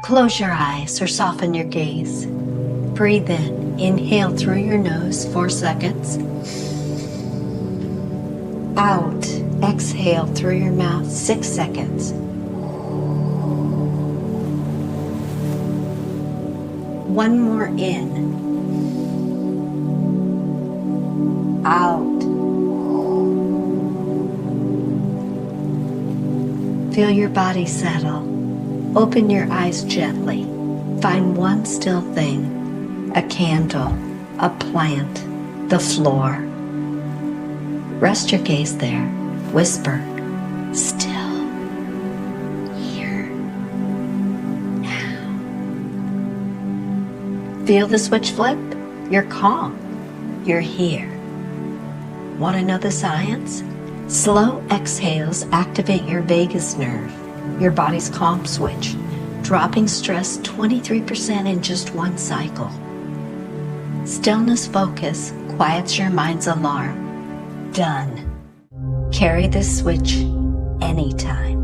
Close your eyes or soften your gaze. Breathe in. Inhale through your nose 4 seconds. Out. Exhale through your mouth 6 seconds. One more in. Out. Feel your body settle. Open your eyes gently. Find one still thing. A candle, a plant, the floor. Rest your gaze there. Whisper, still, here, now. Feel the switch flip? You're calm. You're here. Want to know the science? Slow exhales activate your vagus nerve, your body's calm switch, dropping stress 23% in just one cycle. Stillness focus quiets your mind's alarm. Done. Carry this switch anytime.